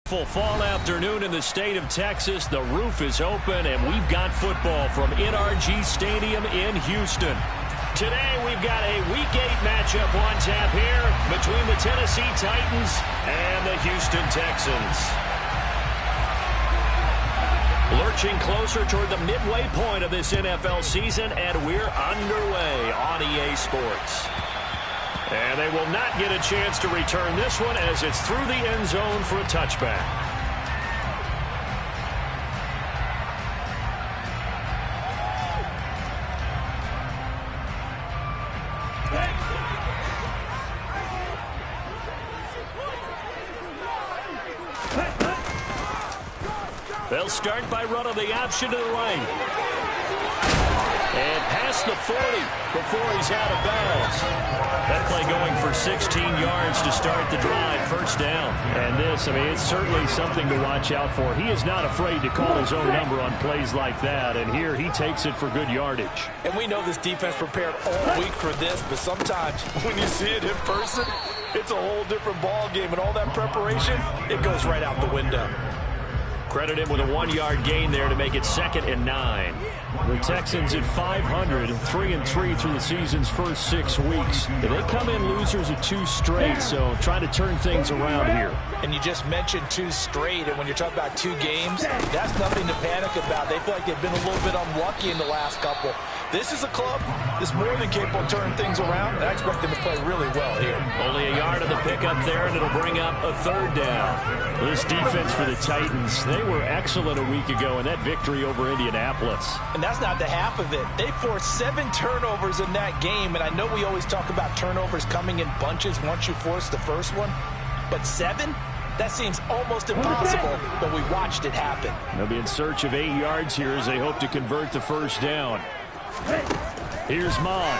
Full fall afternoon in the state of Texas. The roof is open, and we've got football from NRG Stadium in Houston. Today, we've got a Week 8 matchup on tap here between the Tennessee Titans and the Houston Texans. Lurching closer toward the midway point of this NFL season, and we're underway on EA Sports. And they will not get a chance to return this one as it's through the end zone for a touchback. They'll start by running the option to the right. And past the 40 before he's out of bounds. That play going for 16 yards to start the drive, first down. And this, it's certainly something to watch out for. He is not afraid to call his own number on plays like that, and here he takes it for good yardage. And we know this defense prepared all week for this, but sometimes when you see it in person, it's a whole different ball game, and all that preparation, it goes right out the window. Credit him with a 1-yard gain there to make it 2nd and 9. The Texans at 500, 3-3 through the season's first 6 weeks. They come in losers of 2 straight, so trying to turn things around here. And you just mentioned 2 straight, and when you're talking about 2 games, that's nothing to panic about. They feel like they've been a little bit unlucky in the last couple. This is a club that's more than capable of turning things around, and I expect them to play really well here. Only a yard on the pickup there, and it'll bring up a 3rd down. This defense for the Titans, they were excellent a week ago in that victory over Indianapolis. And that's not the half of it. They forced 7 turnovers in that game, and I know we always talk about turnovers coming in bunches once you force the first one, but 7? That seems almost impossible, but we watched it happen. They'll be in search of 8 yards here as they hope to convert the first down. Here's Mon.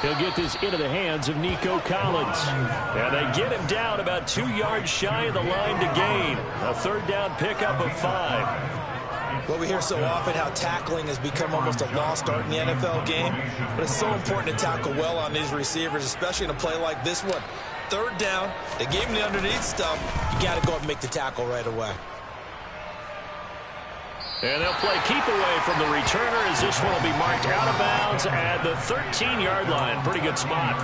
He'll get this into the hands of Nico Collins. And they get him down about 2 yards shy of the line to gain. A 3rd down pickup of 5. Well, we hear so often how tackling has become almost a lost art in the NFL game. But it's so important to tackle well on these receivers, especially in a play like this one. 3rd down, they gave him the underneath stuff. You got to go up and make the tackle right away. And they'll play keep away from the returner as this one will be marked out of bounds at the 13-yard line. Pretty good spot.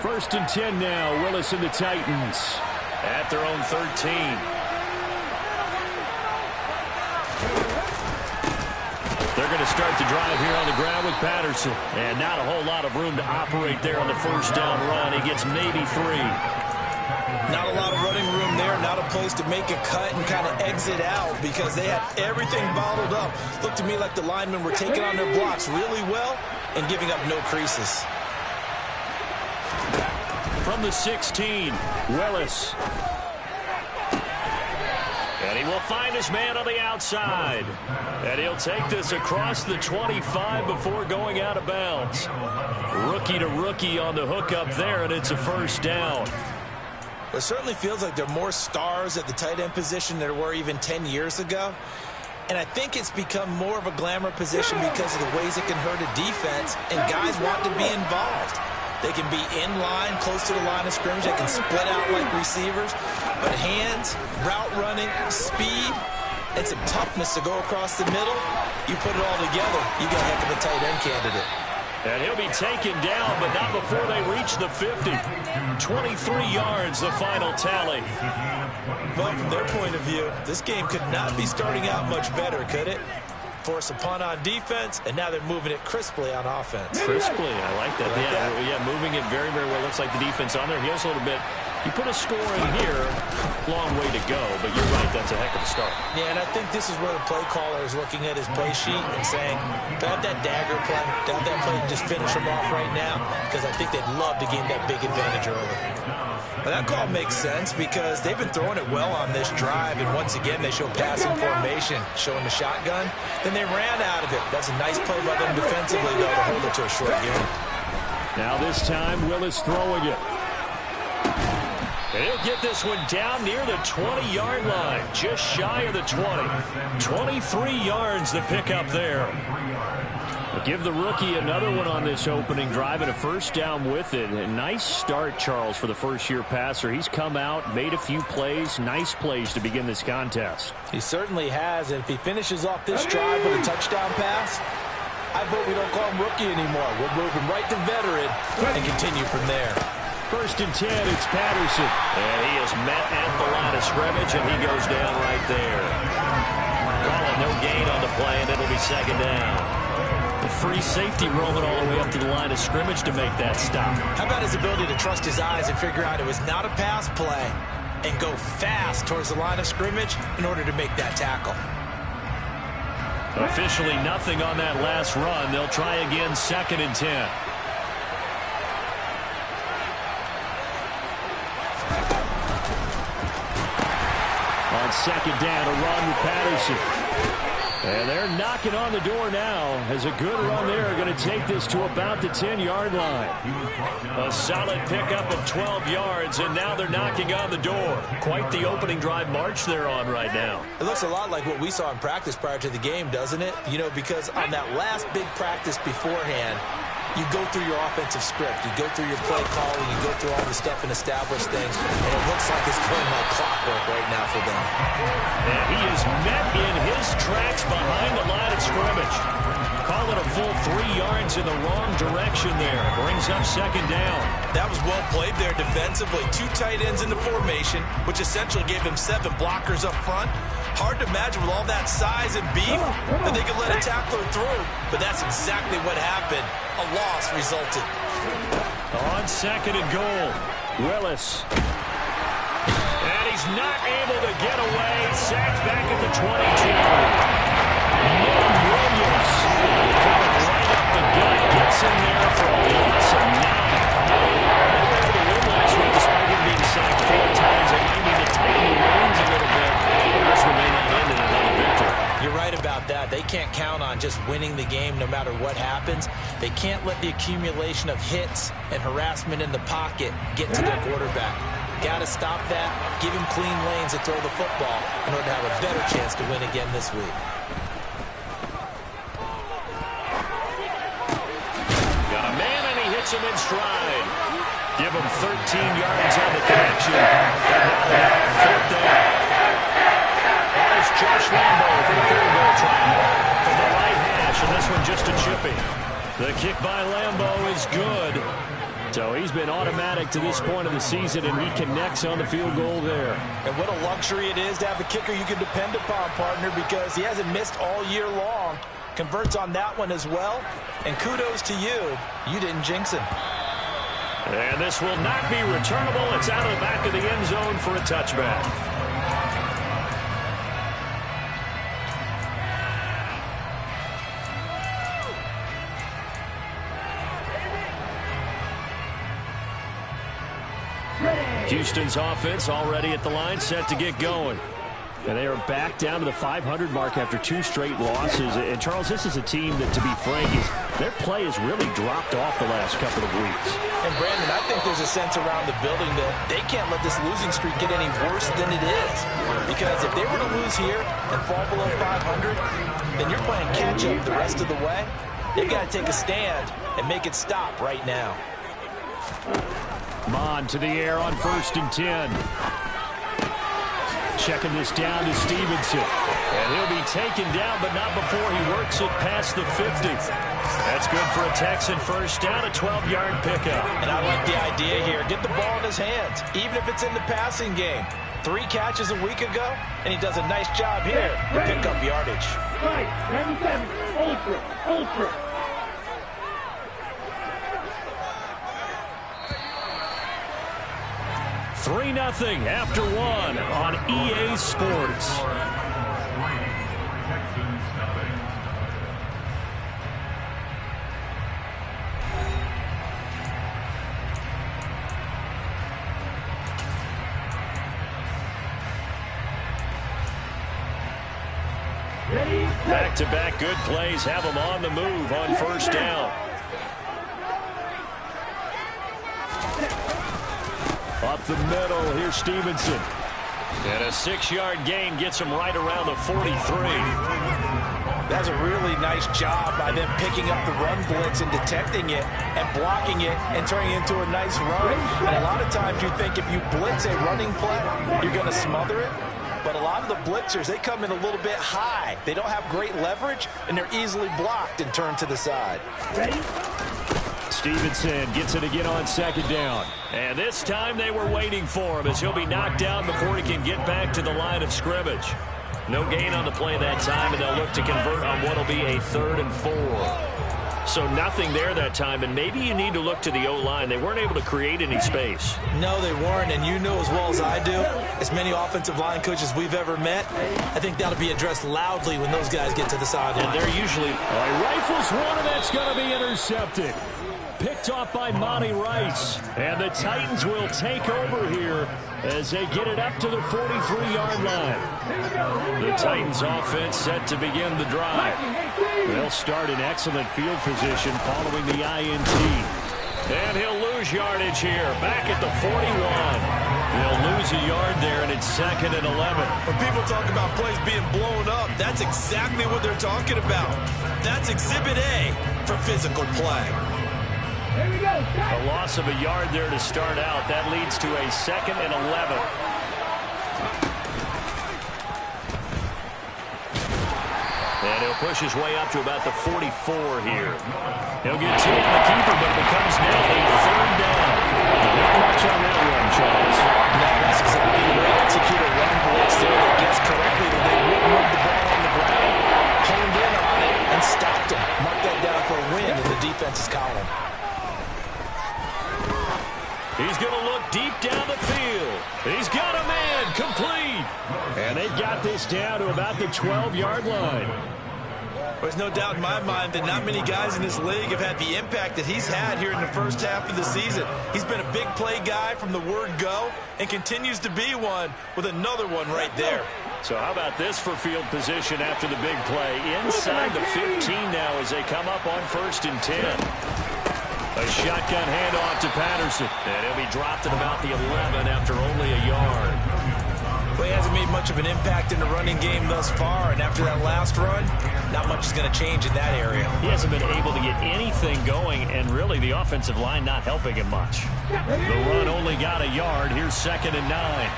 First and 10 now. Willis and the Titans at their own 13. They're going to start the drive here on the ground with Patterson. And not a whole lot of room to operate there on the first down run. He gets maybe 3. Not a lot of running room there. Not a place to make a cut and kind of exit out because they had everything bottled up. Looked to me like the linemen were taking on their blocks really well and giving up no creases. From the 16, Willis. And he will find his man on the outside. And he'll take this across the 25 before going out of bounds. Rookie to rookie on the hook up there, and it's a first down. It certainly feels like there are more stars at the tight end position than there were even 10 years ago. And I think it's become more of a glamour position because of the ways it can hurt a defense, and guys want to be involved. They can be in line, close to the line of scrimmage. They can split out like receivers. But hands, route running, speed, and some toughness to go across the middle, you put it all together, you got a heck of a tight end candidate. And he'll be taken down, but not before they reach the 50. 23 yards, the final tally. Well, from their point of view, this game could not be starting out much better, could it? Force a punt on defense, and now they're moving it crisply on offense. Crisply, I like that. Yeah, moving it very, very well. Looks like the defense on there. He has a little bit. You put a score in here, long way to go, but you're right, that's a heck of a start. Yeah, and I think this is where the play caller is looking at his play sheet and saying, grab that dagger play, grab that play and just finish him off right now, because I think they'd love to gain that big advantage early. But that call makes sense because they've been throwing it well on this drive, and once again they show passing formation, showing the shotgun. Then they ran out of it. That's a nice play by them defensively, though, to hold it to a short game. Now this time, Willis throwing it. And he'll get this one down near the 20-yard line, just shy of the 20. 23 yards to pick up there. We'll give the rookie another one on this opening drive and a first down with it. A nice start, Charles, for the first-year passer. He's come out, made a few plays, nice plays to begin this contest. He certainly has, and if he finishes off this drive with a touchdown pass, I vote we don't call him rookie anymore. We'll move him right to veteran and continue from there. First and 10, it's Patterson. And he is met at the line of scrimmage, and he goes down right there. Call it no gain on the play, and it'll be second down. The free safety rolling all the way up to the line of scrimmage to make that stop. How about his ability to trust his eyes and figure out it was not a pass play and go fast towards the line of scrimmage in order to make that tackle. Officially nothing on that last run. They'll try again, second and 10. On second down, a run with Patterson. And they're knocking on the door now as a good run there. Going to take this to about the 10-yard line. A solid pickup of 12 yards, and now they're knocking on the door. Quite the opening drive march they're on right now. It looks a lot like what we saw in practice prior to the game, doesn't it? You know, because on that last big practice beforehand, you go through your offensive script. You go through your play calling. You go through all the stuff and establish things. And it looks like it's going like clockwork right now for them. And he is met in his tracks behind the line of scrimmage. Call it a full 3 yards in the wrong direction there. Brings up second down. That was well played there defensively. 2 tight ends in the formation, which essentially gave them 7 blockers up front. Hard to imagine with all that size and beef that they could let a tackler through. But that's exactly what happened. A loss resulted. On second and goal, Willis. And he's not able to get away. Sacked back at the 22. Williams coming right up the gut. Gets in there for a loss of 9. They were able to win last week despite him being sacked 4 times. They might need to tighten the reins a little bit. This one may not end in another victory. You're right about that. They can't count on just winning the game no matter what happens. They can't let the accumulation of hits and harassment in the pocket get to their quarterback. Got to stop that, give him clean lanes to throw the football in order to have a better chance to win again this week. Got a man, and he hits him in stride. Give him 13 yards on the connection. Fourth down. There's Josh Lambo for the field goal try from the right hash, and this one just a chippy. The kick by Lambo is good. So he's been automatic to this point of the season, and he connects on the field goal there. And what a luxury it is to have a kicker you can depend upon, partner, because he hasn't missed all year long. Converts on that one as well. And kudos to you. You didn't jinx him. And this will not be returnable. It's out of the back of the end zone for a touchback. Houston's offense already at the line, set to get going. And they are back down to the 500 mark after 2 straight losses. And, Charles, this is a team that, to be frank, their play has really dropped off the last couple of weeks. And, Brandon, I think there's a sense around the building that they can't let this losing streak get any worse than it is. Because if they were to lose here and fall below 500, then you're playing catch-up the rest of the way. They've got to take a stand and make it stop right now. Mon to the air on 1st and 10. Checking this down to Stevenson. And he'll be taken down, but not before he works it past the 50. That's good for a Texan first down, a 12-yard pickup. And I like the idea here. Get the ball in his hands, even if it's in the passing game. 3 catches a week ago, and he does a nice job here to pick up yardage. Right, 97, ultra. 3-0 after 1 on EA Sports. Back-to-back good plays have them on the move on first down. Up the middle, here's Stevenson. And a 6-yard gain gets him right around the 43. That's a really nice job by them picking up the run blitz and detecting it and blocking it and turning it into a nice run. And a lot of times you think if you blitz a running play, you're going to smother it. But a lot of the blitzers, they come in a little bit high. They don't have great leverage, and they're easily blocked and turned to the side. Ready? Stevenson gets it again on 2nd down. And this time they were waiting for him as he'll be knocked down before he can get back to the line of scrimmage. No gain on the play that time, and they'll look to convert on what will be a 3rd and 4. So nothing there that time, and maybe you need to look to the O-line. They weren't able to create any space. No, they weren't, and you know as well as I do, as many offensive line coaches we've ever met, I think that'll be addressed loudly when those guys get to the sideline. And they're usually... rifles one, and that's going to be intercepted. Picked off by Monty Rice. And the Titans will take over here as they get it up to the 43-yard line. The Titans offense set to begin the drive. They'll start in excellent field position following the INT. And he'll lose yardage here, back at the 41. They'll lose a yard there, and it's 2nd and 11. When people talk about plays being blown up, that's exactly what they're talking about. That's Exhibit A for physical play. Here we go. A loss of a yard there to start out. That leads to a 2nd and 11. And he'll push his way up to about the 44 here. He'll get 2 on the keeper, but it becomes now a 3rd down. Not much on that run, Charles. No, that's exactly the way to execute a run blitz there that guessed correctly that they wouldn't move the ball on the ground, honed in on it, and stopped him. Mark that down for a win in the defense's column. He's going to look deep down the field. He's got a man, complete. And they've got this down to about the 12-yard line. There's no doubt in my mind that not many guys in this league have had the impact that he's had here in the first half of the season. He's been a big play guy from the word go and continues to be one with another one right there. So how about this for field position after the big play? Inside the 15 now as they come up on 1st and 10. A shotgun handoff to Patterson. And he'll be dropped at about the 11 after only a yard. Well, he hasn't made much of an impact in the running game thus far, and after that last run, not much is going to change in that area. He hasn't been able to get anything going, and really the offensive line not helping him much. The run only got a yard. Here's 2nd and 9.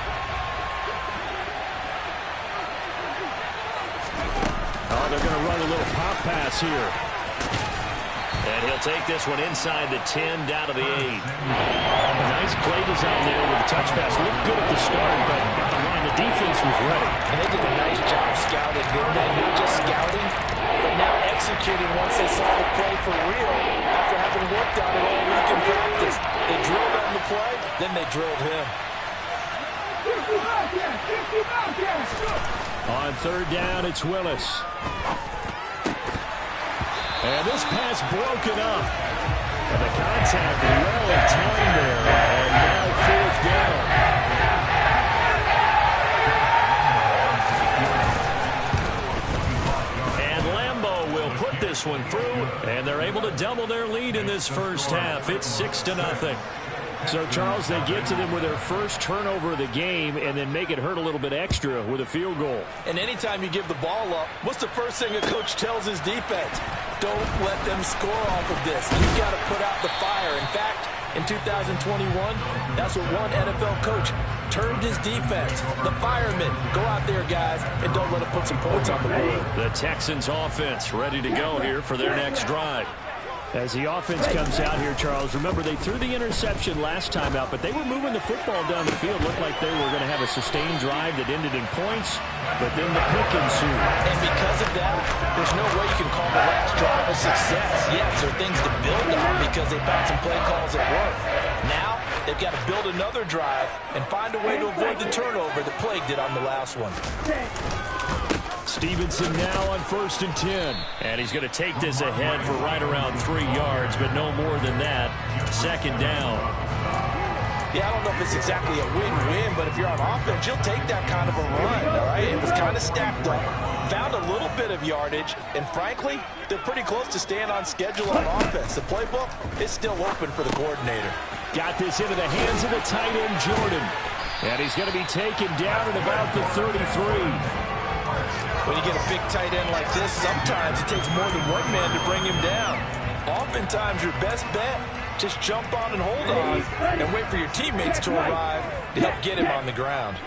Oh, they're going to run a little pop pass here. And he'll take this one inside the 10 down to the 8. Nice play design there with the touch pass. Looked good at the start, but bottom line, the defense was ready. And they did a nice job scouting, didn't they? Not just scouting, but now executing once they saw the play for real after having worked on it all week in practice. They drilled on the play, then they drilled him. On 3rd down, it's Willis. And this pass broken up. And the contact well in time there. And now 4th down. And Lambeau will put this one through. And they're able to double their lead in this first half. It's 6-0. So, Charles, they get to them with their first turnover of the game and then make it hurt a little bit extra with a field goal. And anytime you give the ball up, what's the first thing a coach tells his defense? Don't let them score off of this. You've got to put out the fire. In fact, in 2021, that's what one NFL coach termed his defense. The firemen. Go out there, guys, and don't let them put some points on the board. The Texans offense ready to go here for their next drive. As the offense comes out here, Charles, remember they threw the interception last time out, but they were moving the football down the field. Looked like they were going to have a sustained drive that ended in points, but then the pick ensued. And because of that, there's no way you can call the last drive a success. Yes, there are things to build on because they found some play calls that work. Now, they've got to build another drive and find a way to avoid the turnover that plagued it on the last one. Stevenson now on 1st and 10. And he's going to take this ahead for right around 3 yards, but no more than that. 2nd down. Yeah, I don't know if it's exactly a win-win, but if you're on offense, you'll take that kind of a run, all right? It was kind of stacked up. Found a little bit of yardage, and frankly, they're pretty close to staying on schedule on offense. The playbook is still open for the coordinator. Got this into the hands of the tight end, Jordan. And he's going to be taken down at about the 33. When you get a big tight end like this, sometimes it takes more than one man to bring him down. Oftentimes, your best bet, just jump on and hold on and wait for your teammates to arrive to help get him on the ground.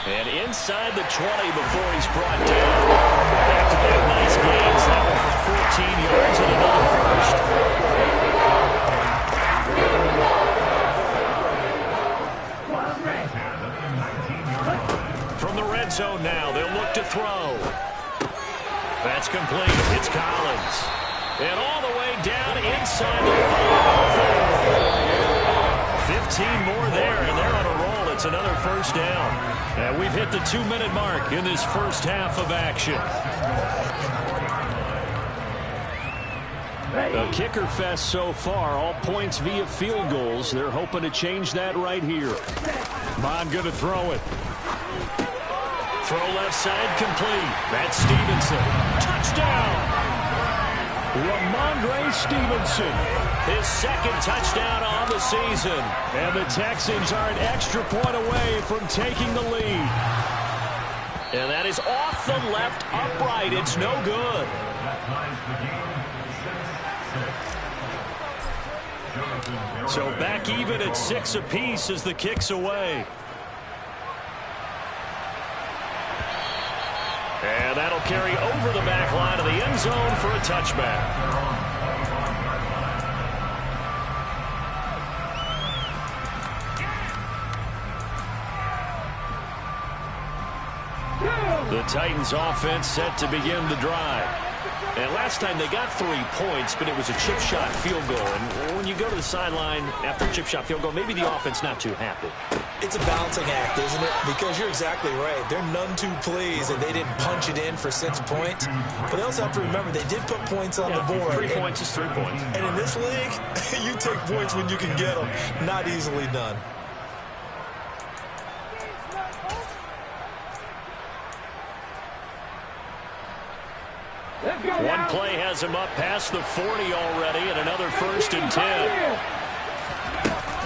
And inside the 20 before he's brought down. Back-to-back nice gains. That one for 14 yards and another first. From the red zone now, they'll look to throw. That's complete. It's Collins. And all the way down inside the 5. 15 more there, and they're on a roll. It's another first down. And we've hit the 2-minute mark in this first half of action. A kicker fest so far, all points via field goals. They're hoping to change that right here. Bond going to throw it. Throw left side complete. That's Stevenson. Touchdown! Ramondre Stevenson. His second touchdown on the season. And the Texans are an extra point away from taking the lead. And that is off the left upright. It's no good. So back even at 6 apiece as the kick's away. And that'll carry over the back line of the end zone for a touchback. The Titans offense set to begin the drive. And last time they got 3 points, but it was a chip shot field goal. And when you go to the sideline after a chip shot field goal, maybe the offense not too happy. It's a balancing act, isn't it? Because you're exactly right. They're none too pleased that they didn't punch it in for 6 points. But they also have to remember they did put points on the board. 3 points is 3 points. And in this league, you take points when you can get them. Not easily done. One play has him up past the 40 already, and another 1st and 10.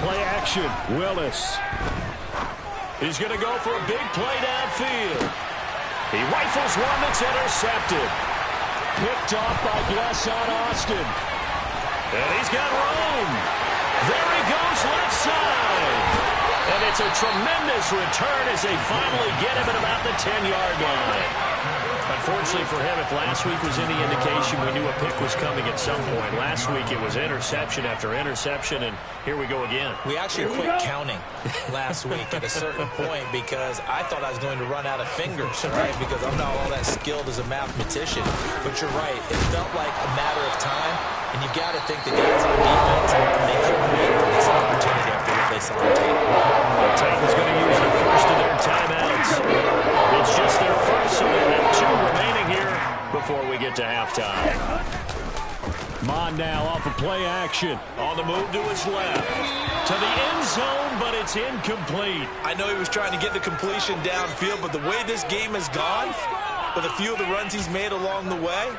Play action. Willis. He's going to go for a big play downfield. He rifles one that's intercepted. Picked off by Blesson Austin. And he's got room. There he goes left side. And it's a tremendous return as they finally get him at about the 10-yard line. Unfortunately for him, if last week was any indication, we knew a pick was coming at some point. Last week it was interception after interception, and here we go again. We actually quit counting last week at a certain point because I thought I was going to run out of fingers, right? Because I'm not all that skilled as a mathematician. But you're right. It felt like a matter of time, and you got to think the guys on defense, they couldn't wait for this opportunity after what they saw on tape. The Titans going to use the first of their timeouts. It's just their first, so they have 2 remaining here before we get to halftime. Mon now off of play action. On the move to his left. To the end zone, but it's incomplete. I know he was trying to get the completion downfield, but the way this game has gone, with a few of the runs he's made along the way,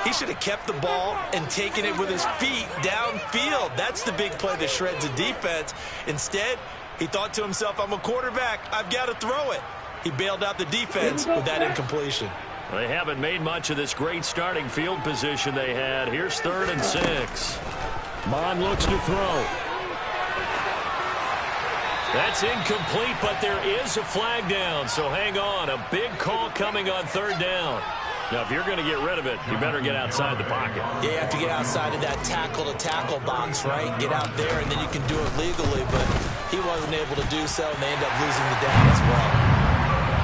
he should have kept the ball and taken it with his feet downfield. That's the big play that shreds the defense. Instead, he thought to himself, I'm a quarterback. I've got to throw it. He bailed out the defense with that incompletion. They haven't made much of this great starting field position they had. Here's 3rd and 6. Mon looks to throw. That's incomplete, but there is a flag down, so hang on. A big call coming on 3rd down. Now, if you're going to get rid of it, you better get outside the pocket. Yeah, you have to get outside of that tackle-to-tackle box, right? Get out there, and then you can do it legally, but he wasn't able to do so, and they end up losing the down as well.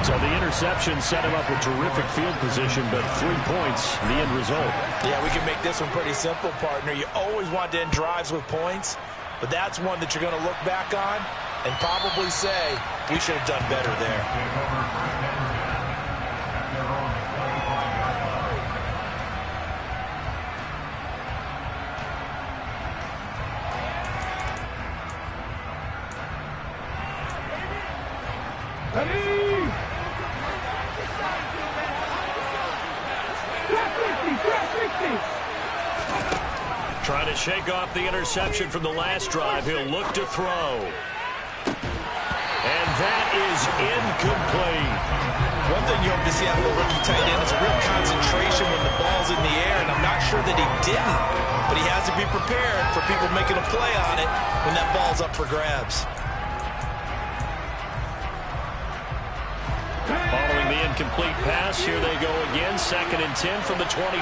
So the interception set him up with terrific field position, but 3 points, the end result. Yeah, we can make this one pretty simple, partner. You always want to end drives with points, but that's one that you're going to look back on and probably say, we should have done better there. Ready? Trap 60. Trying to shake off the interception from the last drive. He'll look to throw. And that is incomplete. One thing you hope to see out of the rookie tight end is a real concentration when the ball's in the air, and I'm not sure that he didn't, but he has to be prepared for people making a play on it when that ball's up for grabs. Following the incomplete pass, here they go again. 2nd and 10 from the 25.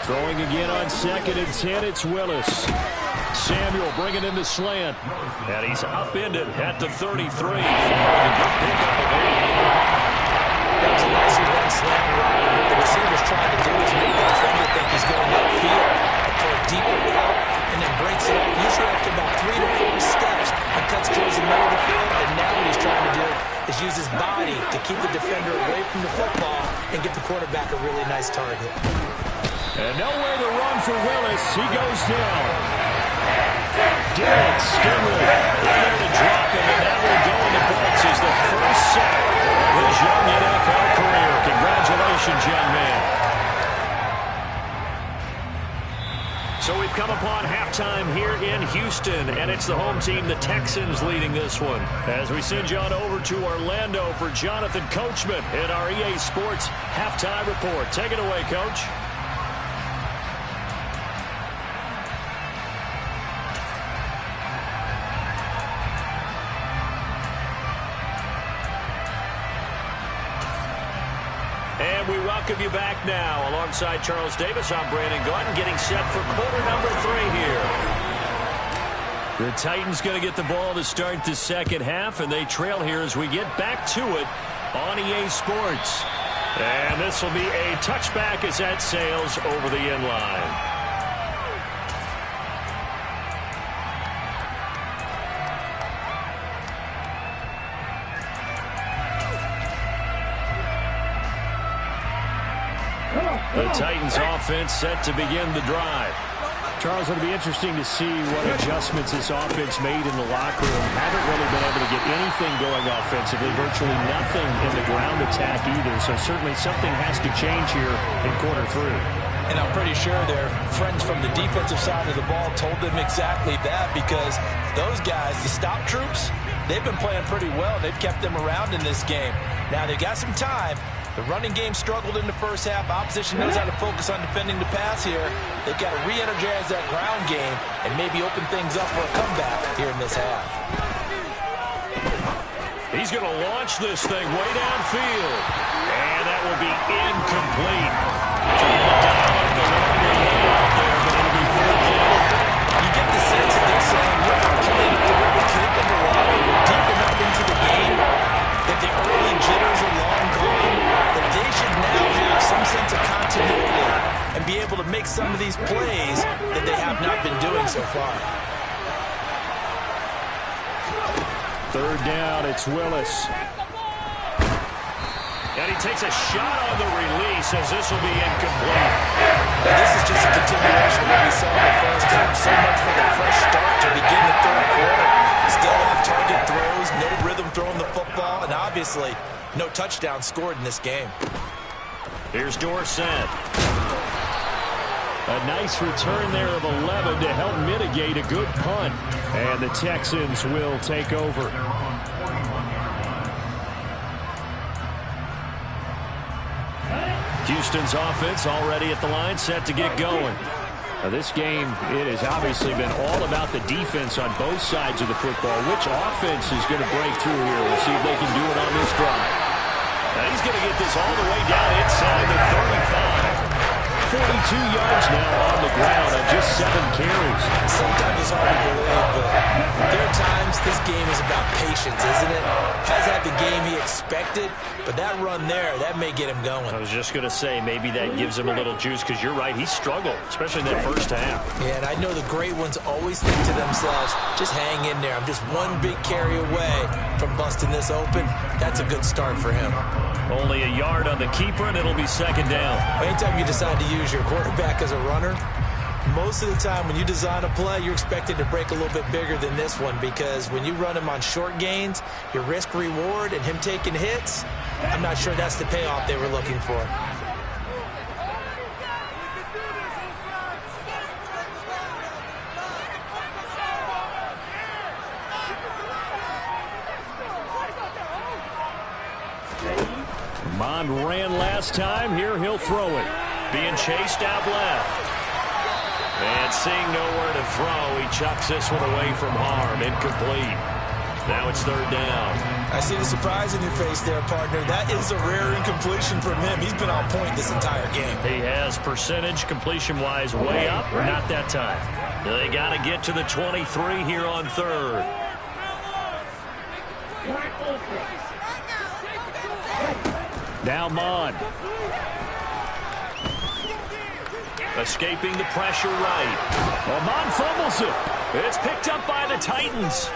Throwing again on 2nd and 10, it's Willis. Samuel bringing in the slant. And he's upended at the 33. Following a good pickup of 8. That was a nice run slant route. What the receiver's trying to do is make the defender think he's going upfield for a deeper route, and then breaks it up, usually after about 3 to 4 steps, and cuts towards the middle of the field. And now what he's trying to do is use his body to keep the defender away from the football and get the quarterback a really nice target. And nowhere to run for Willis. He goes down. Derek Stingley there to drop him, and that will go in the books as the first sack of his young NFL career. Congratulations, young man. So we've come upon halftime here in Houston, and it's the home team, the Texans, leading this one. As we send you on over to Orlando for Jonathan Coachman in our EA Sports halftime report. Take it away, Coach. And we welcome you back now. Alongside Charles Davis, I'm Brandon Gordon, getting set for quarter number 3 here. The Titans going to get the ball to start the second half, and they trail here as we get back to it on EA Sports. And this will be a touchback as that sails over the end line. The Titans offense set to begin the drive. Charles, it'll be interesting to see what adjustments this offense made in the locker room. Haven't really been able to get anything going offensively, virtually nothing in the ground attack either. So certainly something has to change here in quarter 3. And I'm pretty sure their friends from the defensive side of the ball told them exactly that, because those guys, the stop troops, they've been playing pretty well. They've kept them around in this game. Now they've got some time. The running game struggled in the first half. Opposition knows how to focus on defending the pass here. They've got to re-energize that ground game and maybe open things up for a comeback here in this half. He's going to launch this thing way downfield. And that will be incomplete. You get the sense that they're saying, look, I'm playing up the river, keep them alive. We're deep enough into the game that the early jitters are long gone, that they should now have some sense of continuity and be able to make some of these plays that they have not been doing so far. Third down, it's Willis. And he takes a shot on the release as this will be incomplete. Now, this is just a continuation of what we saw in the first half. So much for the fresh start to begin the third quarter. Still off-target throws, no rhythm throwing the football, and obviously no touchdown scored in this game. Here's Dorsett. A nice return there of 11 to help mitigate a good punt. And the Texans will take over. Houston's offense already at the line, set to get going. Now this game, it has obviously been all about the defense on both sides of the football. Which offense is going to break through here? We'll see if they can do it on this drive. Now he's going to get this all the way down inside the 35. 42 yards now on the ground on just 7 carries. Sometimes it's hard to believe, but there are times this game is about patience, isn't it? Has had the game he expected, but that run there, that may get him going. I was just going to say, maybe that gives him a little juice, because you're right, he struggled, especially in that first half. Yeah, and I know the great ones always think to themselves, just hang in there. I'm just one big carry away from busting this open. That's a good start for him. Only a yard on the keeper, and it'll be second down. Anytime you decide to use your quarterback as a runner, Most of the time when you design a play, you're expected to break a little bit bigger than this one because when you run him on short gains, your risk-reward and him taking hits, I'm not sure that's the payoff they were looking for. Mond ran last time. Here he'll throw it. Being chased out left. And seeing nowhere to throw, he chucks this one away from harm. Incomplete. Now it's third down. I see the surprise in your face there, partner. That is a rare incompletion from him. He's been on point this entire game. He has percentage completion-wise way up. Not that time. They got to get to the 23 here on third. Now Mond. Escaping the pressure right. Well, Mond fumbles it. It's picked up by the Titans.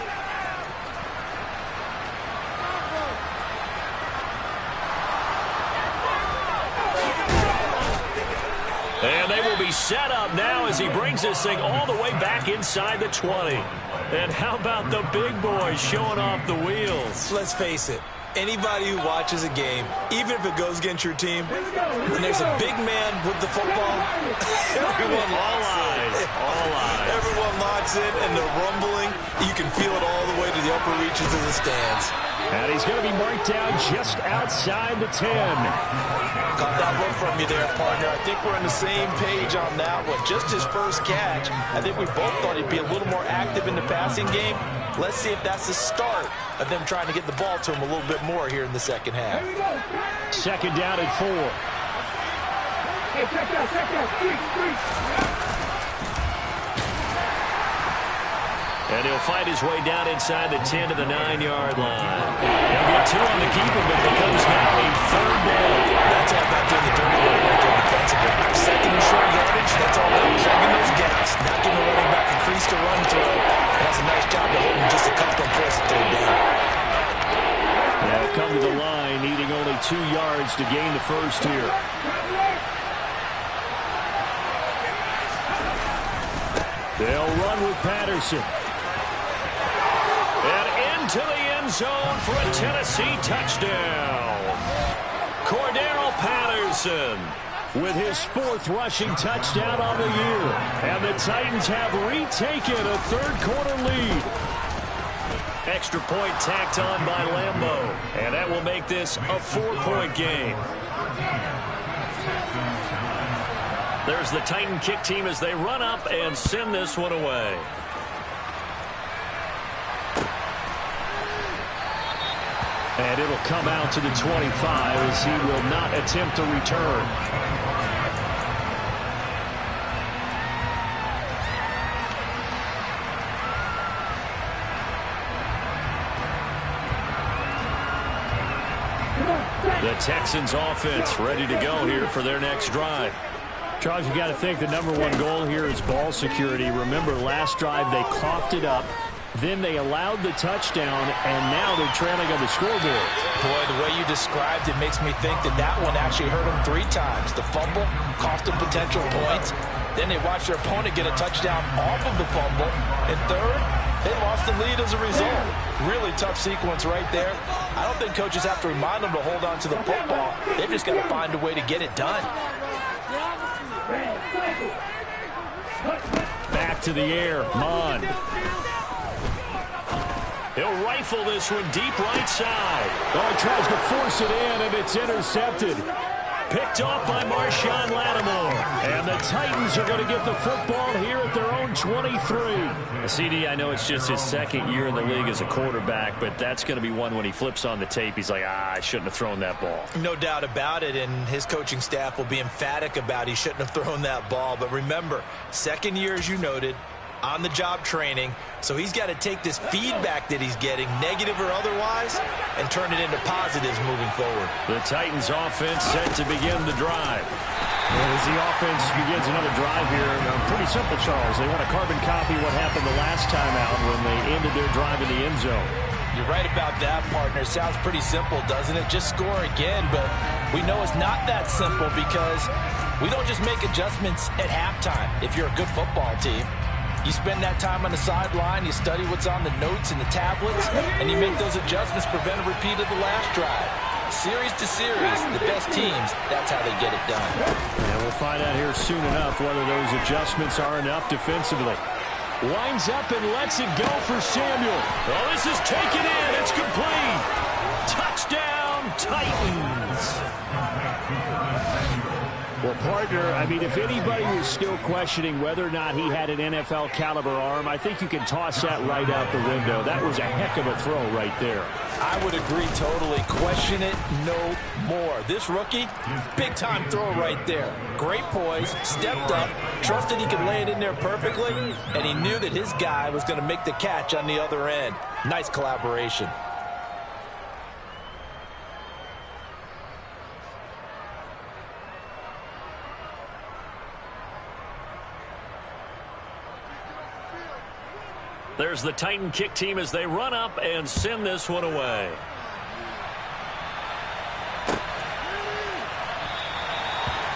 And they will be set up now as he brings this thing all the way back inside the 20. And how about the big boys showing off the wheels? Let's face it. Anybody who watches a game, even if it goes against your team, when there's a big man with the football, everyone locks in. All eyes. Everyone locks in, and they're rumbling. You can feel it all the way to the upper reaches of the stands. And he's going to be marked down just outside the 10. Caught that one from you there, partner. I think we're on the same page on that one. Just his first catch. I think we both thought he'd be a little more active in the passing game. Let's see if that's the start of them trying to get the ball to him a little bit more here in the second half. Second down and 4. Hey, check out, three. And he'll fight his way down inside the 10 to the 9-yard line. He'll get 2 on the keeper, but becomes now a third down. That's all about doing the dirty work right there defensively. Second and short yardage, that's all about plugging those gaps, not giving the running back a crease to run through. It has a nice job to hold him just a couple and force it third down. They'll come to the line, needing only 2 yards to gain the first here. They'll run with Patterson. And into the end zone for a Tennessee touchdown. Cordero Patterson with his 4th rushing touchdown on the year. And the Titans have retaken a third-quarter lead. Extra point tacked on by Lambeau. And that will make this a 4-point game. There's the Titan kick team as they run up and send this one away. And it'll come out to the 25 as he will not attempt to return. The Texans offense ready to go here for their next drive. Charles, you got to think the #1 goal here is ball security. Remember, last drive they coughed it up. Then they allowed the touchdown, and now they're trailing on the scoreboard. Boy, the way you described it makes me think that that one actually hurt them 3 times. The fumble cost them potential points. Then they watched their opponent get a touchdown off of the fumble. And third, they lost the lead as a result. Really tough sequence right there. I don't think coaches have to remind them to hold on to the football. They've just got to find a way to get it done. Back to the air, Mond. He'll rifle this one deep right side. Oh, he tries to force it in, and it's intercepted. Picked off by Marshawn Lattimore. And the Titans are going to get the football here at their own 23. CD, I know it's just his 2nd year in the league as a quarterback, but that's going to be one when he flips on the tape. He's like, I shouldn't have thrown that ball. No doubt about it, and his coaching staff will be emphatic about he shouldn't have thrown that ball. But remember, 2nd year, as you noted, on-the-job training, so he's got to take this feedback that he's getting, negative or otherwise, and turn it into positives moving forward. The Titans offense set to begin the drive. And as the offense begins another drive here, pretty simple, Charles. They want to carbon copy what happened the last time out when they ended their drive in the end zone. You're right about that, partner. Sounds pretty simple, doesn't it? Just score again, but we know it's not that simple because We don't just make adjustments at halftime if you're a good football team. You spend that time on the sideline, you study what's on the notes and the tablets, and you make those adjustments, prevent a repeat of the last drive. Series to series, the best teams, that's how they get it done. And we'll find out here soon enough whether those adjustments are enough defensively. Winds up and lets it go for Samuel. Oh, this is taken in. It's complete. Touchdown, Titans. Well, partner, I mean, if anybody was still questioning whether or not he had an NFL caliber arm, I think you can toss that right out the window. That was a heck of a throw right there. I would agree totally. Question it no more. This rookie, big-time throw right there. Great poise, stepped up, trusted he could lay it in there perfectly, and he knew that his guy was going to make the catch on the other end. Nice collaboration. There's the Titan kick team as they run up and send this one away.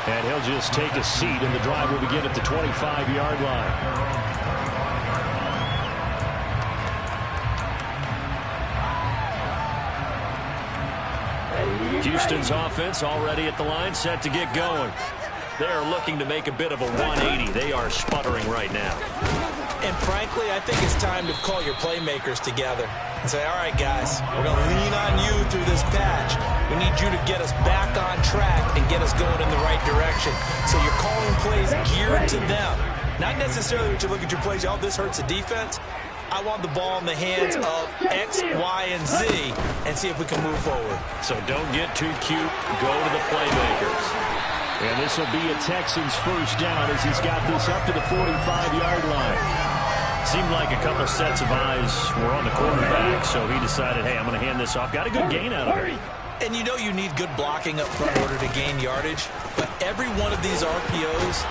And he'll just take a seat, and the drive will begin at the 25-yard line. Houston's offense already at the line, set to get going. They are looking to make a bit of a 180. They are sputtering right now. And frankly, I think it's time to call your playmakers together and say, all right, guys, we're going to lean on you through this patch. We need you to get us back on track and get us going in the right direction. So you're calling plays geared to them. Not necessarily when you look at your plays, oh, this hurts the defense. I want the ball in the hands of X, Y, and Z and see if we can move forward. So don't get too cute. Go to the playmakers. And this will be a Texans first down as he's got this up to the 45-yard line. Seemed like a couple sets of eyes were on the quarterback, so he decided, hey, I'm going to hand this off. Got a good gain out of it. And you know you need good blocking up front in order to gain yardage, but every one of these RPOs,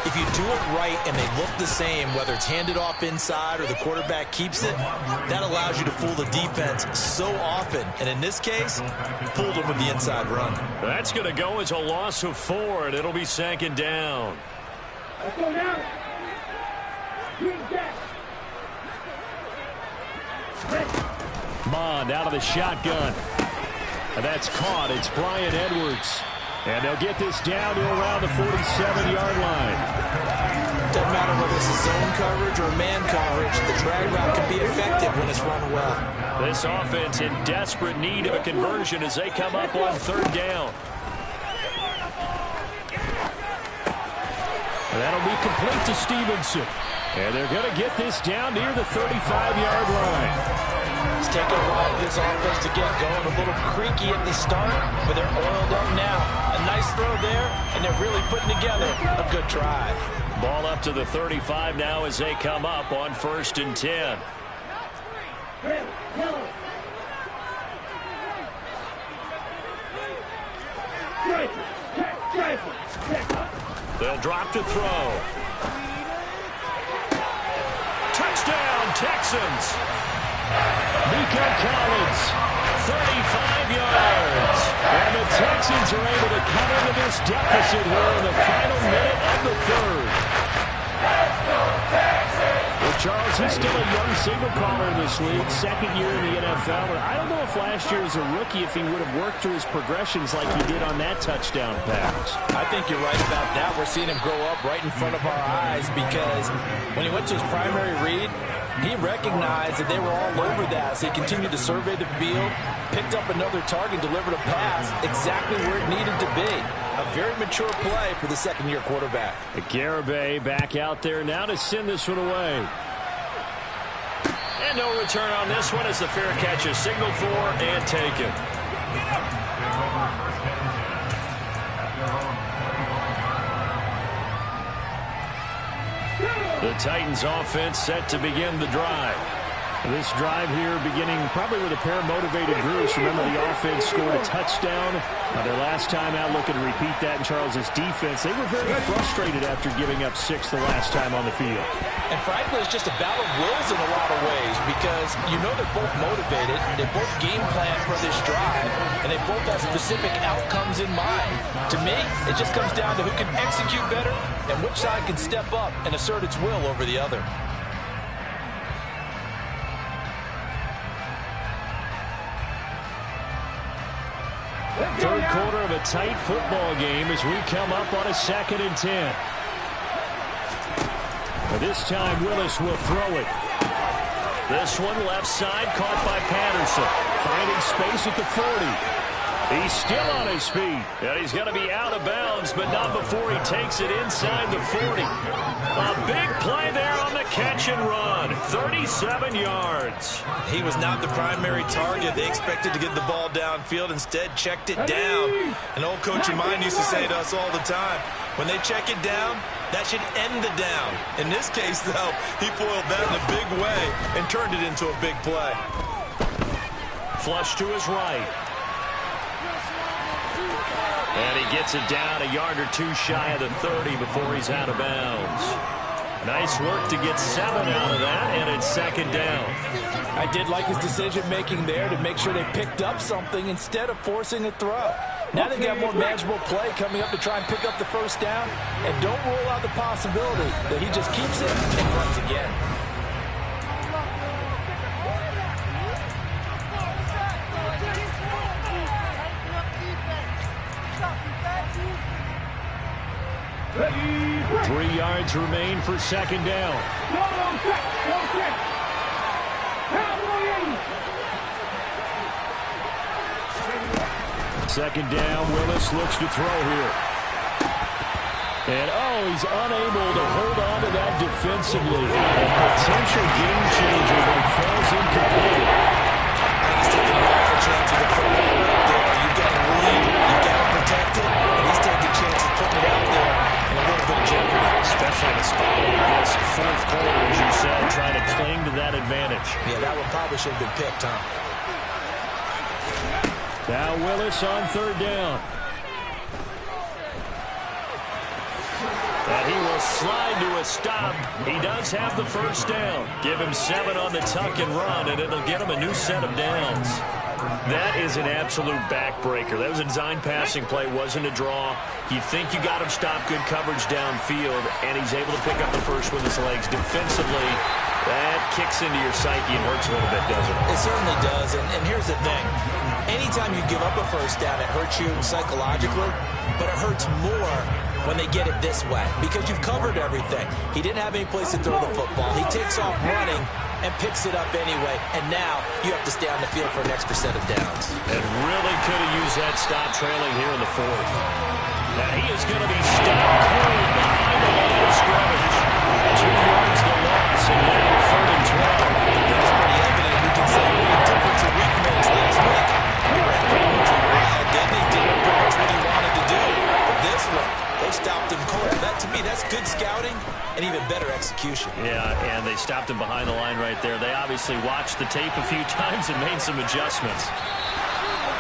if you do it right and they look the same, whether it's handed off inside or the quarterback keeps it, that allows you to fool the defense so often. And in this case, fooled them with the inside run. That's going to go as a loss of 4, and it'll be second down. Let's go now. Mond out of the shotgun. And that's caught. It's Bryan Edwards. And they'll get this down to around the 47-yard line. Doesn't matter whether it's a zone coverage or man coverage, the drag route can be effective when it's run well. This offense in desperate need of a conversion as they come up on third down. And that'll be complete to Stevenson. And they're going to get this down near the 35-yard line. It's taken a while for this offense to get going. A little creaky at the start, but they're oiled up now. A nice throw there, and they're really putting together a good drive. Ball up to the 35 now as they come up on 1st and 10. They'll drop to throw. Touchdown, Texans. Nico Collins, 35 yards. And the Texans are able to cut into this deficit here in the final minute of the third. Well, Charles, he's still a young signal caller in this league, second year in the NFL. But I don't know if last year as a rookie, if he would have worked through his progressions like he did on that touchdown pass. I think you're right about that. We're seeing him grow up right in front of our eyes because when he went to his primary read, he recognized that they were all over that. So he continued to survey the field, picked up another target, delivered a pass exactly where it needed to be. A very mature play for the second-year quarterback. Garibay back out there now to send this one away. And no return on this one as the fair catch is signaled for and taken. The Titans offense set to begin the drive. This drive here beginning probably with a pair of motivated groups. Remember, the offense scored a touchdown their last time out, looking to repeat that in Charles's defense. They were very frustrated after giving up 6 the last time on the field. And frankly, it's just a battle of wills in a lot of ways because you know they're both motivated, they both game plan for this drive, and they both have specific outcomes in mind. To me, it just comes down to who can execute better and which side can step up and assert its will over the other. Third quarter of a tight football game as we come up on a 2nd and 10. This time Willis will throw it. This one left side caught by Patterson. Finding space at the 40. He's still on his feet. And he's going to be out of bounds, but not before he takes it inside the 40. A big play there on the catch and run. 37 yards. He was not the primary target. They expected to get the ball downfield. Instead, checked it down. An old coach of mine used to say to us all the time, when they check it down, that should end the down. In this case, though, he foiled that in a big way and turned it into a big play. Flush to his right. And he gets it down a yard or 2 shy of the 30 before he's out of bounds. Nice work to get 7 out of that, and it's 2nd down. I did like his decision-making there to make sure they picked up something instead of forcing a throw. Now they've got more manageable play coming up to try and pick up the first down, and don't rule out the possibility that he just keeps it and runs again. Ready, 3 yards remain for 2nd down. no check. Second down, Willis looks to throw here. And, he's unable to hold on to that defensively. A potential game changer that falls incomplete. He's taking an awful chance with the football right there. You've got to lead, you've got to protect it, and he's taking chances putting it out there in a little bit of jeopardy. Especially in a spot like this, 4th quarter, as you said, trying to cling to that advantage. Yeah, that one probably should have been picked, huh? Now Willis on 3rd down. And he will slide to a stop. He does have the first down. Give him 7 on the tuck and run, and it'll get him a new set of downs. That is an absolute backbreaker. That was a design passing play, wasn't a draw. You think you got him stopped, good coverage downfield, and he's able to pick up the first with his legs. Defensively, that kicks into your psyche and hurts a little bit, doesn't it? It certainly does, and here's the thing. Anytime you give up a first down, it hurts you psychologically, but it hurts more when they get it this way because you've covered everything. He didn't have any place to throw the football. He takes off running and picks it up anyway, and now you have to stay on the field for an extra set of downs. And really could have used that stop trailing here in the 4th. Now he is going to be stopped cold behind the line of scrimmage. 2 yards the loss, and now 3rd and 12. That's pretty evident. We can say what the difference a week makes last week. He ran pretty much wild, didn't he? Did pretty much what he wanted to do. But this one, they stopped him cold. That, to me, that's good scouting and even better execution. Yeah, and they stopped him behind the line right there. They obviously watched the tape a few times and made some adjustments.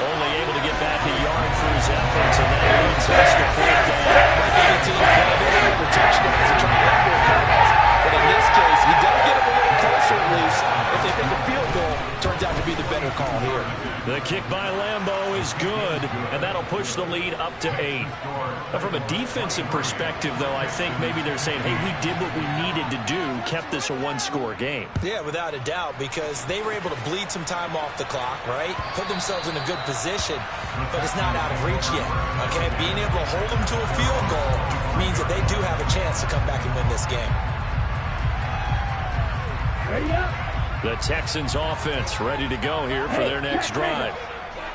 Only able to get back a yard for his efforts, and that leads us to 4th down. Like any team, they don't have touchdowns to try to help their opponents. But in this case, he does get him a little closer at least. If they think a field goal turns out to be the better call here. The kick by Lambeau is good, and that'll push the lead up to 8. Now, from a defensive perspective, though, I think maybe they're saying, hey, we did what we needed to do, kept this a 1-score game. Yeah, without a doubt, because they were able to bleed some time off the clock, right? Put themselves in a good position, but it's not out of reach yet, okay? Being able to hold them to a field goal means that they do have a chance to come back and win this game. Ready up. The Texans offense ready to go here for their next drive.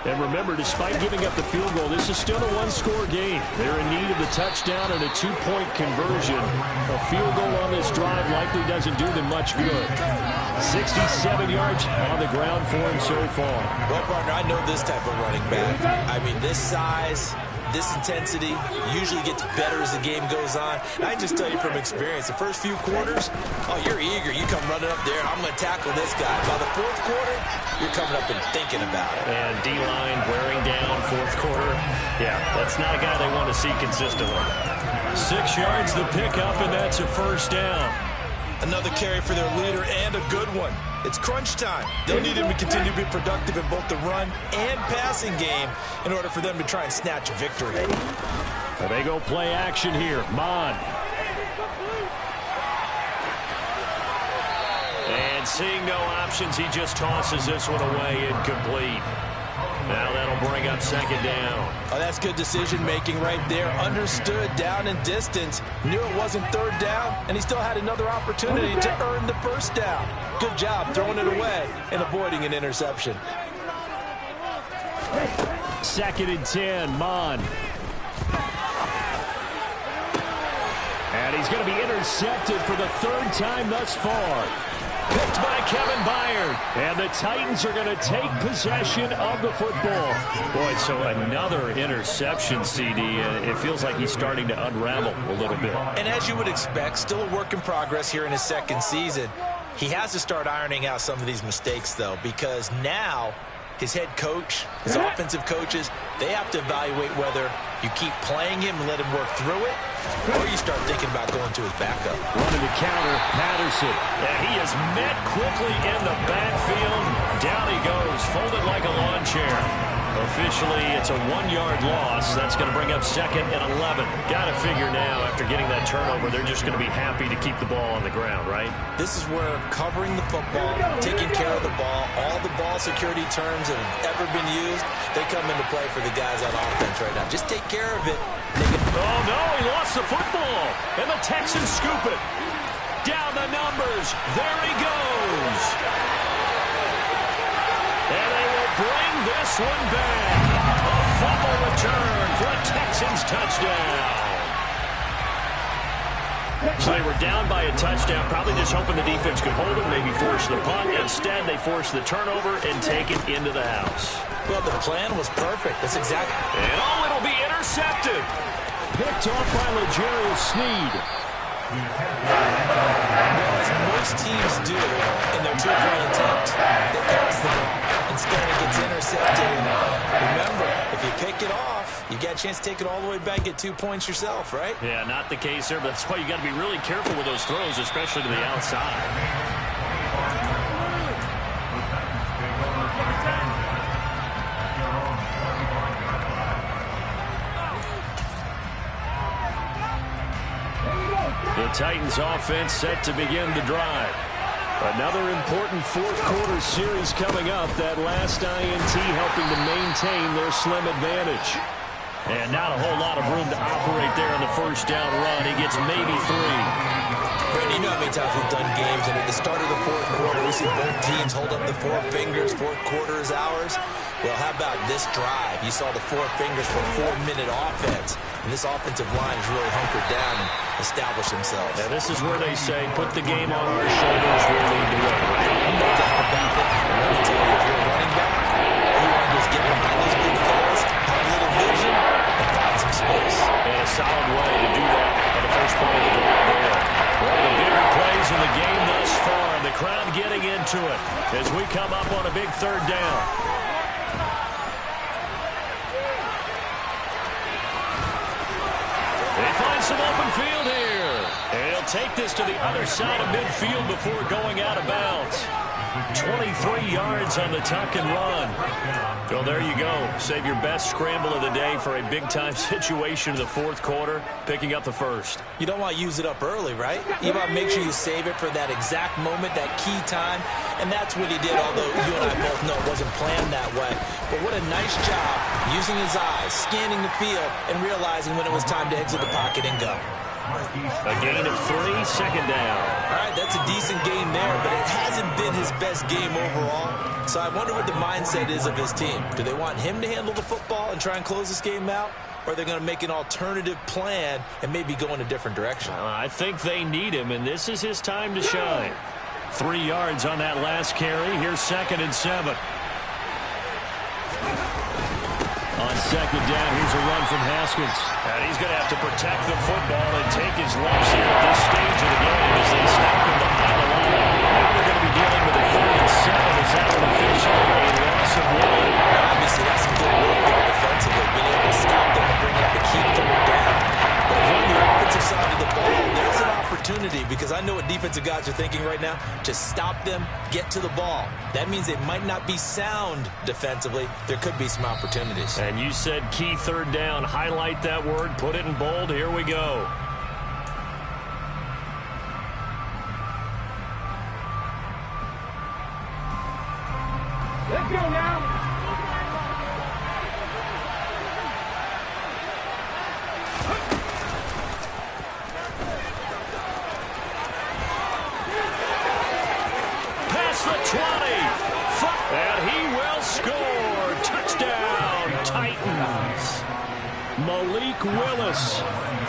And remember, despite giving up the field goal, this is still a 1-score game. They're in need of the touchdown and a 2-point conversion. A field goal on this drive likely doesn't do them much good. 67 yards on the ground for him so far. Well, partner, I know this type of running back. I mean, this size, this intensity usually gets better as the game goes on. And I can just tell you from experience, the first few quarters, oh, you're eager. You come running up there, I'm going to tackle this guy. By the fourth quarter, you're coming up and thinking about it. And D-line wearing down fourth quarter. Yeah, that's not a guy they want to see consistently. 6 yards the pickup, and that's a first down. Another carry for their leader and a good one. It's crunch time. They'll need him to continue to be productive in both the run and passing game in order for them to try and snatch a victory. Well, they go play action here. Mon. And seeing no options, he just tosses this one away incomplete. Now that'll bring up second down. Oh, that's good decision-making right there. Understood down and distance. Knew it wasn't third down, and he still had another opportunity to earn the first down. Good job throwing it away and avoiding an interception. 2nd and 10, Mon. And he's going to be intercepted for the 3rd time thus far. Picked by Kevin Byard. And the Titans are going to take possession of the football. Boy, so another interception, CD. It feels like he's starting to unravel a little bit. And as you would expect, still a work in progress here in his 2nd season. He has to start ironing out some of these mistakes, though, because now his head coach, his offensive coaches, they have to evaluate whether you keep playing him and let him work through it, or you start thinking about going to his backup. Running the counter, Patterson. And he is met quickly in the backfield. Down he goes, folded like a lawn chair. Officially, it's a 1-yard loss. That's going to bring up 2nd and 11. Got to figure now, after getting that turnover, they're just going to be happy to keep the ball on the ground, right? This is where covering the football, taking care of the ball, all the ball security terms that have ever been used, they come into play for the guys on offense right now. Just take care of it. Oh, no, he lost the football. And the Texans scoop it. Down the numbers. There he goes. And they will bring this one back. A fumble return for a Texans touchdown. So they were down by a touchdown, probably just hoping the defense could hold it, maybe force the punt. Instead, they forced the turnover and take it into the house. Well, the plan was perfect. That's exactly. And oh, it'll be intercepted. Picked off by L'Jarius Sneed. Well, as most teams do in their two-point attempt, they pass the ball. Instead, it gets intercepted. And remember, if you pick it off, you got a chance to take it all the way back, get 2 points yourself, right? Yeah, not the case there, but that's why you got to be really careful with those throws, especially to the outside. The Titans offense set to begin the drive. Another important fourth quarter series coming up. That last INT helping to maintain their slim advantage. And not a whole lot of room to operate there on the first down run. He gets maybe 3. Brady, you know how many times we've done games, and at the start of the fourth quarter, we see both teams hold up the 4 fingers. Fourth quarter is ours. Well, how about this drive? You saw the 4 fingers for a 4-minute offense. And this offensive line has really hunkered down and established themselves. Now, this is where they say, put the game on our shoulders, we'll lead the way. No doubt about it. And let me tell you, if you're a running back, all you want to do is get behind those big fellas, have a little vision, and find some space. And a solid way to do that on the first play of the drive there. One of the bigger plays in the game thus far. The crowd getting into it as we come up on a big 3rd down. They find some open field here. And he'll take this to the other side of midfield before going out of bounds. 23 yards on the tuck and run. Well, there you go. Save your best scramble of the day for a big-time situation in the fourth quarter, picking up the first. You don't want to use it up early, right? You want to make sure you save it for that exact moment, that key time. And that's what he did, although you and I both know it wasn't planned that way. But what a nice job using his eyes, scanning the field, and realizing when it was time to exit the pocket and go. A gain of 3, second down. All right, that's a decent game there, but it hasn't been his best game overall. So I wonder what the mindset is of his team. Do they want him to handle the football and try and close this game out? Or are they going to make an alternative plan and maybe go in a different direction? I think they need him, and this is his time to shine. 3 yards on that last carry. Here's 2nd and 7. On second down, here's a run from Haskins. And he's going to have to protect the football and take his lumps here at this stage of the game as they snap him behind the line. Now they're going to be dealing with a 3rd and 7. Is that an official a loss of 1? Obviously, that's some good work there defensively, being able to stop them and bring up a key 3rd down. But if you're on the offensive side of the ball, there's an opportunity, because I know what defensive guys are thinking right now. Just stop them, get to the ball. That means they might not be sound defensively. There could be some opportunities. And you said key 3rd down. Highlight that word. Put it in bold. Here we go. Let's go now. Past the 20. And he will score. Touchdown, Titans. Malik Willis,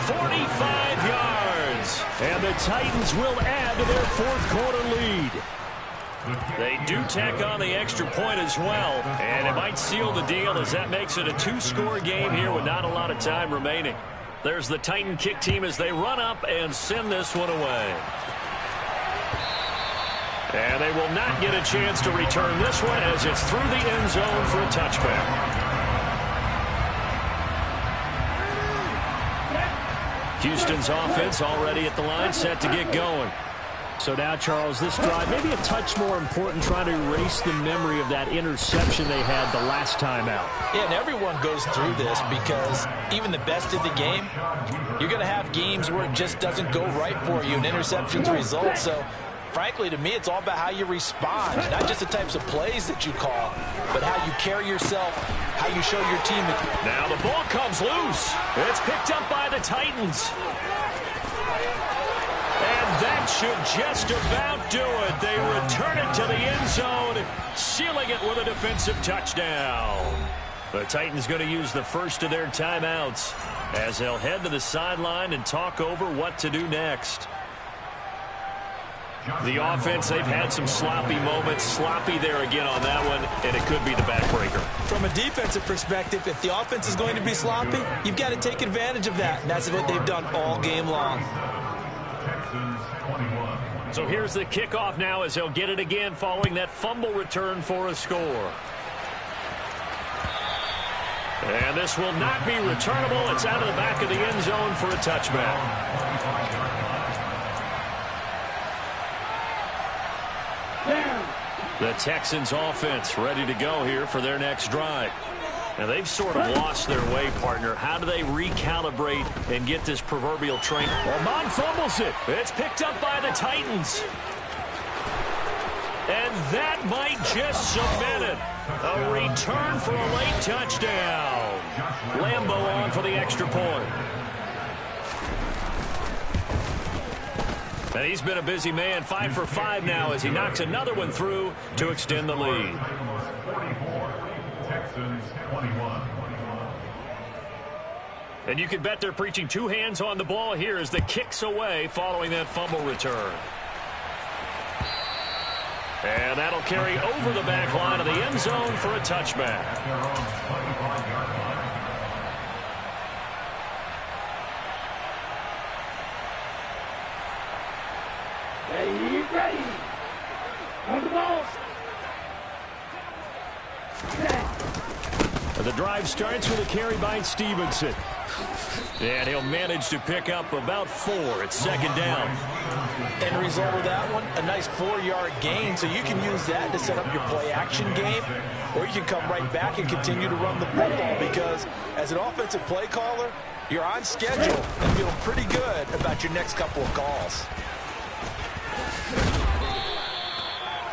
45 yards. And the Titans will add to their 4th quarter lead. They do tack on the extra point as well, and it might seal the deal as that makes it a 2-score game here with not a lot of time remaining. There's the Titan kick team as they run up and send this one away. And they will not get a chance to return this one as it's through the end zone for a touchback. Houston's offense already at the line, set to get going. So now, Charles, this drive maybe a touch more important, trying to erase the memory of that interception they had the last time out. Yeah, and everyone goes through this because even the best of the game, you're going to have games where it just doesn't go right for you and interceptions result. So, frankly, to me, it's all about how you respond, not just the types of plays that you call, but how you carry yourself, how you show your team. Now the ball comes loose. It's picked up by the Titans. And that should just about do it. They return it to the end zone, sealing it with a defensive touchdown. The Titans going to use the first of their timeouts as they'll head to the sideline and talk over what to do next. The offense, they've had some sloppy moments. Sloppy there again on that one, and it could be the backbreaker. From a defensive perspective, if the offense is going to be sloppy, you've got to take advantage of that. And that's what they've done all game long. So here's the kickoff now as they'll get it again following that fumble return for a score. And this will not be returnable. It's out of the back of the end zone for a touchback. The Texans offense ready to go here for their next drive. Now they've sort of lost their way, partner. How do they recalibrate and get this proverbial train? Well, Mon fumbles it. It's picked up by the Titans. And that might just cement it. A return for a late touchdown. Lambo on for the extra point. And he's been a busy man, 5 for 5 now as he knocks another one through to extend the lead. And you can bet they're preaching 2 hands on the ball here as the kick's away following that fumble return. And that'll carry over the back line of the end zone for a touchback. He's ready. On the ball. The drive starts with a carry by Stevenson. And he'll manage to pick up about 4. It's second down. End result of that one, a nice 4-yard gain. So you can use that to set up your play-action game, or you can come right back and continue to run the football because as an offensive play caller, you're on schedule and feel pretty good about your next couple of calls.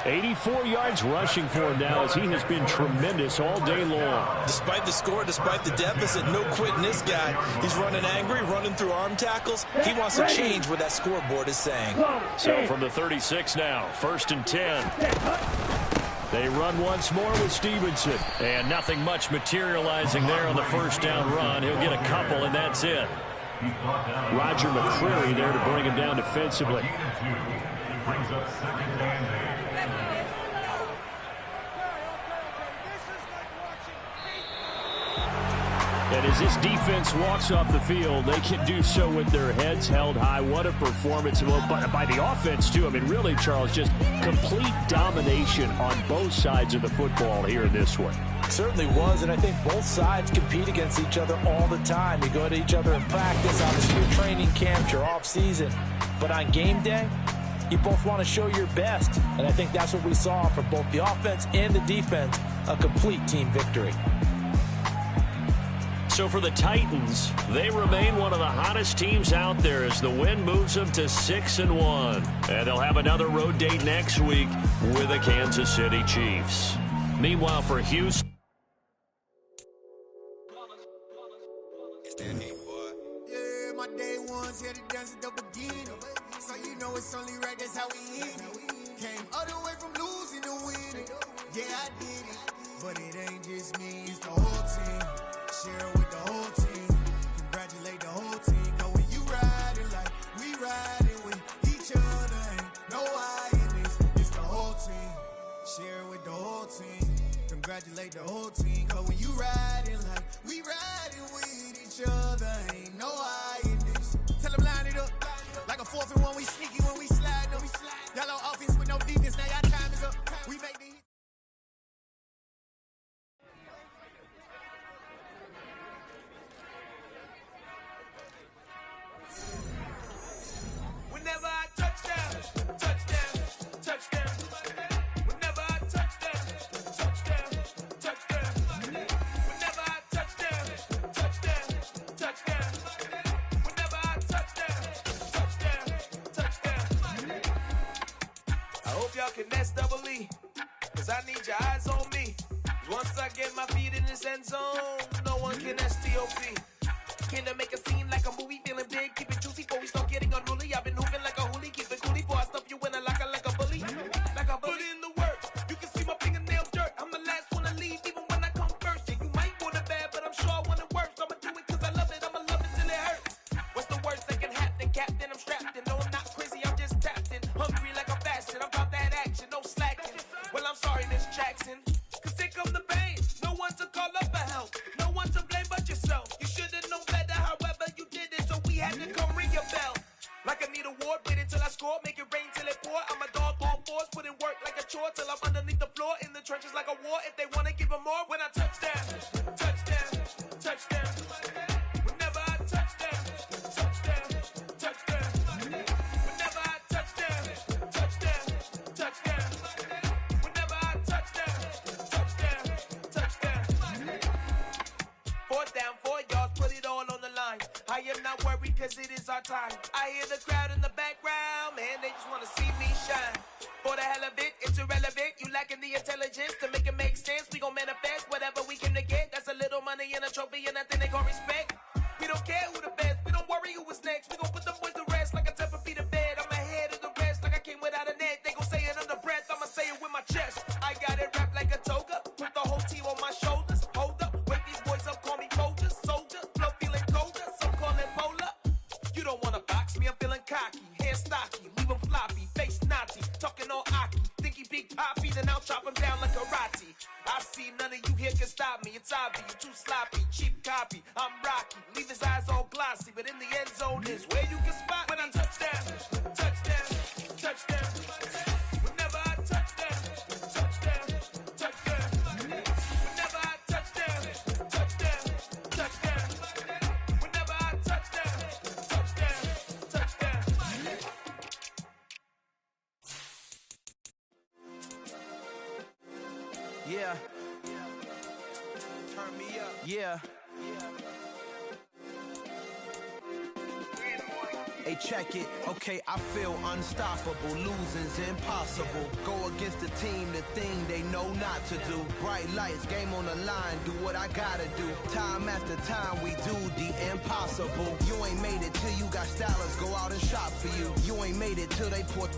84 yards rushing for him now as he has been tremendous all day long. Despite the score, despite the deficit, no quitting this guy. He's running angry, running through arm tackles. He wants to change what that scoreboard is saying. So from the 36 now, 1st and 10. They run once more with Stevenson. And nothing much materializing there on the first down run. He'll get a couple, and that's it. Roger McCreary there to bring him down defensively. Brings up second and 8. And as this defense walks off the field, they can do so with their heads held high. What a performance by the offense, too. I mean, really, Charles, just complete domination on both sides of the football here in this one. Certainly was, and I think both sides compete against each other all the time. You go to each other in practice, obviously your training camps, your off-season. But on game day, you both want to show your best. And I think that's what we saw from both the offense and the defense, a complete team victory. So for the Titans, they remain one of the hottest teams out there as the win moves them to 6-1. And they'll have another road date next week with the Kansas City Chiefs. Meanwhile, for Houston, yeah, my day ones here to dance at the beginning. So you know it's only right, that's how we hit it. Came all the way from losing to winning. Yeah, I did it. But it ain't just me, it's the whole team. Share it with the whole team. Congratulate the whole team. Cause when you riding like we riding with each other, ain't no I in this. It's the whole team. Share it with the whole team. Congratulate the whole team. Cause when you riding like we riding with each other, ain't no I in this. Tell them line it up. Like a 4th and 1, we sneaky when we slide them. Y'all on offense with no defense, now y'all time is up. We make the whenever I touchdown, touchdown, touchdown. Whenever I touchdown, touchdown, touchdown. Whenever I touchdown, touchdown, touchdown. Whenever I touchdown, touchdown, touchdown. I hope y'all can nest double E, cause I need your eyes on me. Once I get my feet in this end zone, no one can STOP. Can I make a scene like a movie, feeling big, keep it juicy before we start getting unruly. I've been moving like a hoolie, keep it coolie before I stuff you in a locker like a bully. Like a bully. Put in the work, you can see my fingernail dirt. I'm the last one to leave, even when I come first. Yeah, you might want it bad, but I'm sure I want it worse. I'ma do it cause I love it, I'ma love it till it hurts. What's the worst that can happen, Captain? I'm strapped in, no I'm not crazy, I'm just tapped in. Hungry like a bastard, I'm about that action, no slacking. Well, I'm sorry, Miss Jackson, cause here come the pain. No one to call up for help, no one to blame but yourself. You should've known better, however you did it, so we had to come ring your bell. Like I need a ward, wait until I score, make it rain till it pour. I'm a dog on force, put in work like a chore till I'm underneath the floor, in the trenches like a war. If they wanna give them more, when I touchdown, touchdown, touchdown. Whenever I touchdown, touchdown, touchdown. Whenever I touchdown, touchdown, touchdown. Whenever I touchdown, touchdown, touchdown. 4th down, 4 yards, put it all on the line. I am not worried cause it is our time. I hear the crowd in the background, man, they just wanna see me shine. For the hell of it, it's irrelevant. You lacking the intelligence to make it make sense. We gon' manifest whatever we came to get. That's a little money and a trophy and nothing they gon' respect. We don't care who the best, we don't worry who is next. We gon' put them boys to rest like a 10-feet of bed. I'm ahead of the rest like I came without a net. They gon' say it under breath, I'ma say it with my chest. I got it wrapped like a toga, put the whole team on my shoulders. Hold up, wake these boys up, call me Folger, soldier. Flow feeling colder, some call it polar. You don't wanna box me, I'm feeling cocky. Hair stocky, leave him floppy, face naughty. Talking all aki, think he big poppy, then I'll chop him down like karate. I see none of you here can stop me. It's obvious, you too sloppy, cheap copy. I'm Rocky, leave his eyes all glossy, but in the end zone is where you can spot when I touchdown, touchdown, touchdown. Whenever I touchdown, touchdown, touchdown. Whenever I touchdown, touchdown, touchdown. Whenever I touchdown, touchdown, touchdown. Yeah. Turn me up. Yeah. Hey, check it. Okay, I feel unstoppable. Losing's impossible. Go against the team, the thing they know not to do. Bright lights, game on the line. Do what I gotta do. Time after time, we do the impossible. You ain't made it till you got stylers go out and shop for you. You ain't made it till they put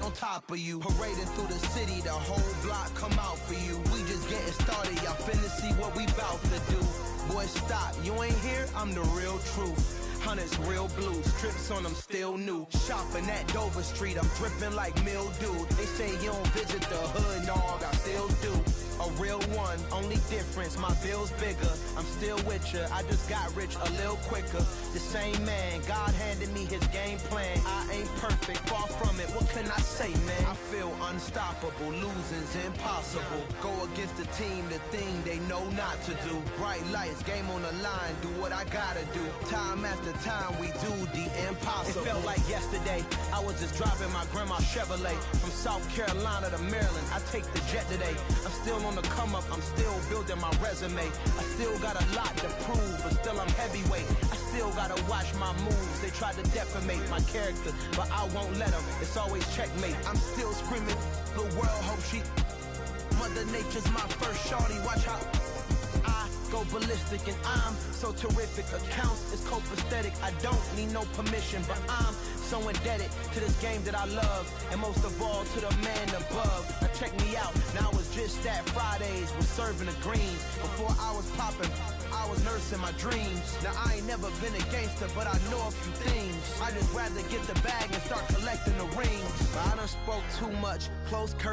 on top of you. Parading through the city, the whole block come out for you. We just getting started, y'all finna see what we bout to do. Boy, stop, you ain't here, I'm the real truth. Hunters real blue, strips on them still new. Shopping at Dover Street, I'm dripping like mildew. They say you don't visit the hood, dog, I still do. a real one. Only difference, my bill's bigger. I'm still with ya, I just got rich a little quicker. The same man, God handed me his game plan. I ain't perfect, far from it, what can I say, man? I feel unstoppable, losing's impossible. Go against the team, the thing they know not to do. Bright lights, game on the line, do what I gotta do. Time after time, we do the impossible. It felt like yesterday, I was just driving my grandma's Chevrolet. From South Carolina to Maryland, I take the jet today. I'm still on the come up, I'm still building my resume. I still got a lot to prove, but still I'm heavyweight. I still gotta watch my moves. They try to defamate my character, but I won't let them. It's always checkmate. I'm still screaming, the world hope she. Mother Nature's my first shorty, watch how I go ballistic and I'm so terrific. Accounts is copacetic, I don't need no permission, but I'm so indebted to this game that I love, and most of all to the man above. Now check me out, now it's just that Fridays was serving the greens. Before I was popping, I was nursing my dreams. Now I ain't never been a gangster, but I know a few things. I just rather get the bag and start collecting the rings. But I done spoke too much, close curtain.